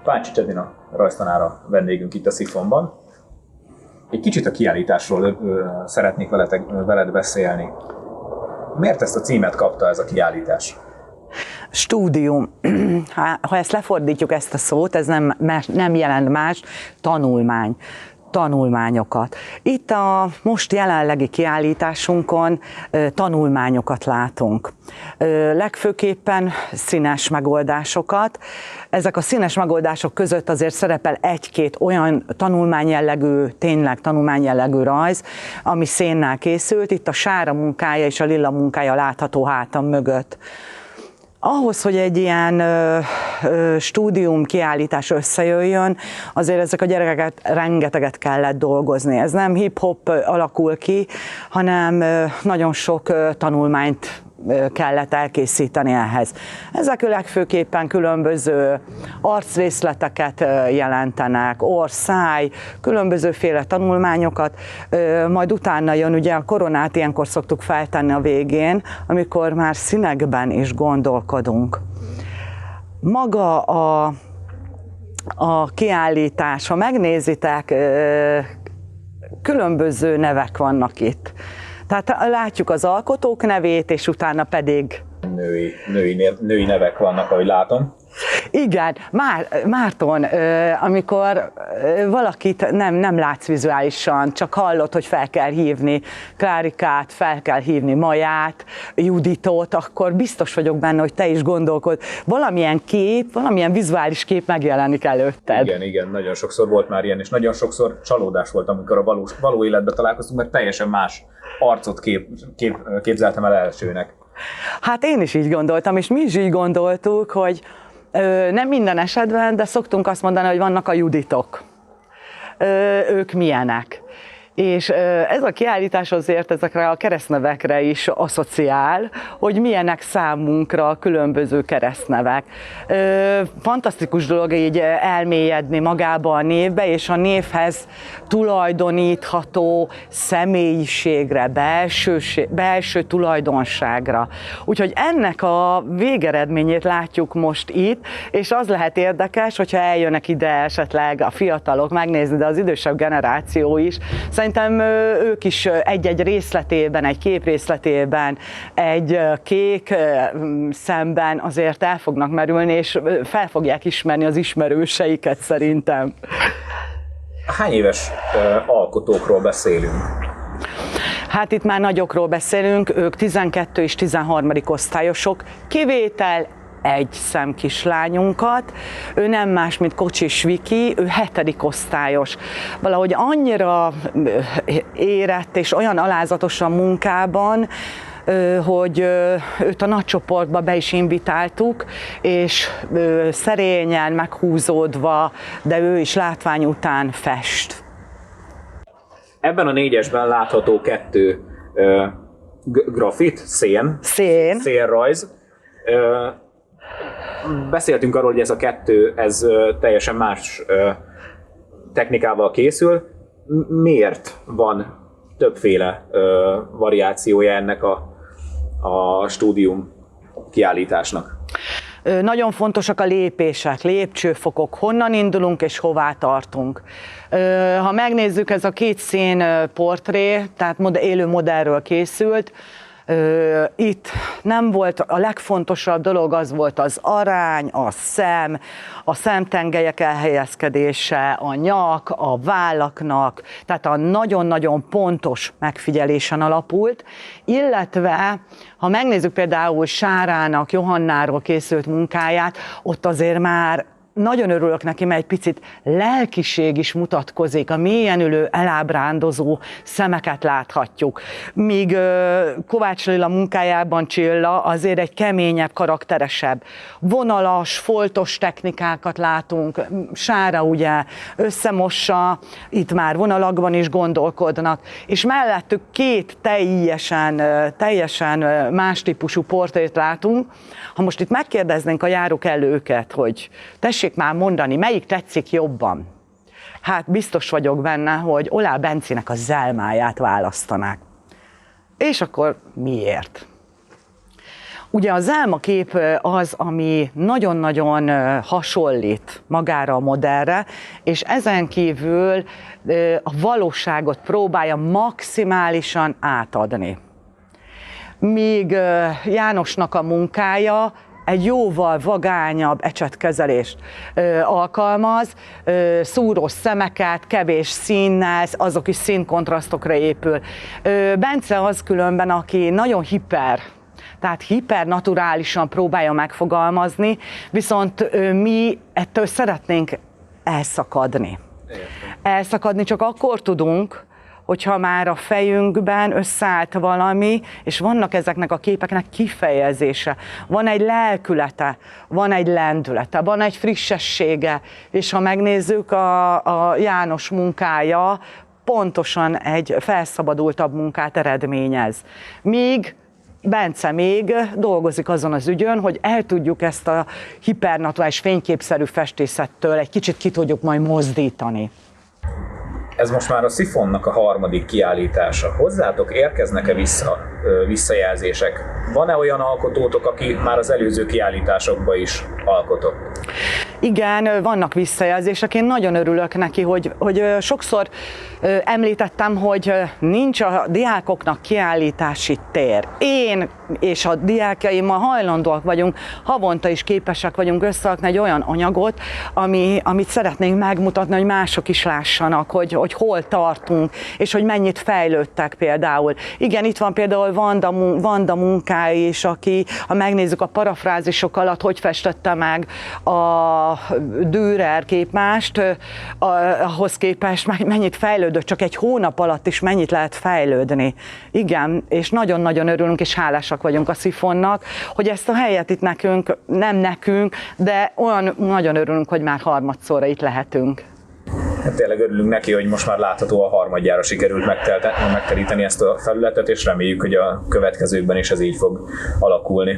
Páncsics Edina rajztanára vendégünk itt a Szifonban. Egy kicsit a kiállításról szeretnék veled beszélni. Miért ezt a címet kapta ez a kiállítás? Stúdium. Ha ezt lefordítjuk, ezt a szót, ez nem jelent más, tanulmány. Tanulmányokat. Itt a most jelenlegi kiállításunkon tanulmányokat látunk. Legfőképpen színes megoldásokat. Ezek a színes megoldások között azért szerepel egy-két olyan tanulmányjellegű, tényleg tanulmányjellegű rajz, ami szénnel készült. Itt a sára munkája és a lila munkája látható hátam mögött. Ahhoz, hogy egy ilyen stúdium kiállítás összejöjjön, azért ezek a gyerekeket rengeteget kellett dolgozni. Ez nem hip-hop alakul ki, hanem nagyon sok tanulmányt kellett elkészíteni ehhez. Ezek legfőképpen különböző arcrészleteket jelentenek, orr, száj, különbözőféle tanulmányokat, majd utána jön ugye a koronát, ilyenkor szoktuk feltenni a végén, amikor már színekben is gondolkodunk. Maga a kiállítás, ha megnézitek, különböző nevek vannak itt. Tehát látjuk az alkotók nevét, és utána pedig... Női nevek vannak, ahogy látom. Igen, Márton, amikor valakit nem látsz vizuálisan, csak hallod, hogy fel kell hívni Klárikát, fel kell hívni Maját, Juditot, akkor biztos vagyok benne, hogy te is gondolkod. Valamilyen kép, valamilyen vizuális kép megjelenik előtted. Igen, nagyon sokszor volt már ilyen, és nagyon sokszor csalódás volt, amikor a való életben találkoztunk, mert teljesen más arcot képzeltem el elsőnek. Hát én is így gondoltam, és mi is így gondoltuk, hogy nem minden esetben, de szoktunk azt mondani, hogy vannak a Juditok. Ők milyenek. És ez a kiállítás azért ezekre a keresztnevekre is asszociál, hogy milyenek számunkra különböző keresztnevek. Fantasztikus dolog így elmélyedni magába a névbe, és a névhez tulajdonítható személyiségre, belső tulajdonságra. Úgyhogy ennek a végeredményét látjuk most itt, és az lehet érdekes, hogyha eljönnek ide esetleg a fiatalok megnézni, de az idősebb generáció is. Szerintem ők is egy-egy részletében, egy kép részletében, egy kék szemben azért el fognak merülni, és fel fogják ismerni az ismerőseiket szerintem. Hány éves alkotókról beszélünk? Hát itt már nagyokról beszélünk, ők 12 és 13. osztályosok, kivétel egy szemkislányunkat, ő nem más, mint Kocsis Viki, ő 7. osztályos. Valahogy annyira érett és olyan alázatos a munkában, hogy őt a nagycsoportba be is invitáltuk, és szerényen, meghúzódva, de ő is látvány után fest. Ebben a 4-esben látható 2 grafit, szénrajz. Beszéltünk arról, hogy ez a 2 ez teljesen más technikával készül. Miért van többféle variációja ennek a stúdium kiállításnak? Nagyon fontosak a lépések, lépcsőfokok, honnan indulunk és hová tartunk. Ha megnézzük, ez a 2 szín portré, tehát élő modellről készült, itt nem volt, a legfontosabb dolog az volt az arány, a szemtengelyek elhelyezkedése, a nyak, a vállaknak, tehát a nagyon-nagyon pontos megfigyelésen alapult, illetve ha megnézzük például Sárának, Johannáról készült munkáját, ott azért már nagyon örülök neki, mert egy picit lelkiség is mutatkozik, a mélyen ülő, elábrándozó szemeket láthatjuk. Míg Kovács Lilla munkájában Csilla azért egy keményebb, karakteresebb, vonalas, foltos technikákat látunk. Sára ugye összemossa, itt már vonalakban is gondolkodnak, és mellettük 2 teljesen más típusú portrét látunk. Ha most itt megkérdeznénk a járókelőket, hogy tessék már mondani, melyik tetszik jobban? Hát biztos vagyok benne, hogy Olá Bencinek a Zelmáját választanák. És akkor miért? Ugye az álmakép az, ami nagyon-nagyon hasonlít magára a modellre, és ezen kívül a valóságot próbálja maximálisan átadni. Míg Jánosnak a munkája egy jóval vagányabb ecsetkezelést alkalmaz, szúrós szemeket, kevés színnel, azok is színkontrasztokra épül. Bence az különben, aki nagyon tehát hipernaturálisan próbálja megfogalmazni, viszont mi ettől szeretnénk elszakadni. Elszakadni csak akkor tudunk, hogyha már a fejünkben összeállt valami, és vannak ezeknek a képeknek kifejezése, van egy lelkülete, van egy lendülete, van egy frissessége, és ha megnézzük, a János munkája pontosan egy felszabadultabb munkát eredményez. Míg Bence még dolgozik azon az ügyön, hogy el tudjuk ezt a hipernaturális fényképszerű festészettől egy kicsit ki tudjuk majd mozdítani. Ez most már a Szifonnak a harmadik kiállítása. Hozzátok érkeznek-e visszajelzések? Van-e olyan alkotótok, aki már az előző kiállításokban is alkotott? Igen, vannak visszajelzések. Én nagyon örülök neki, hogy sokszor említettem, hogy nincs a diákoknak kiállítási tér. Én és a diákjaimmal hajlandóak vagyunk, havonta is képesek vagyunk összerakni egy olyan anyagot, amit szeretnénk megmutatni, hogy mások is lássanak, hogy hol tartunk, és hogy mennyit fejlődtek például. Igen, itt van például Vanda munkái is, aki, ha megnézzük a parafrázisok alatt, hogy festette meg a Dürer képmást, ahhoz képest mennyit fejlődött, csak egy hónap alatt is mennyit lehet fejlődni. Igen, és nagyon-nagyon örülünk, és hálásak vagyunk a Szifonnak, hogy ezt a helyet itt nekünk, nem nekünk, de olyan nagyon örülünk, hogy már harmadszorra itt lehetünk. Hát tényleg örülünk neki, hogy most már láthatóan harmadjára sikerült megteríteni ezt a felületet, és reméljük, hogy a következőkben is ez így fog alakulni.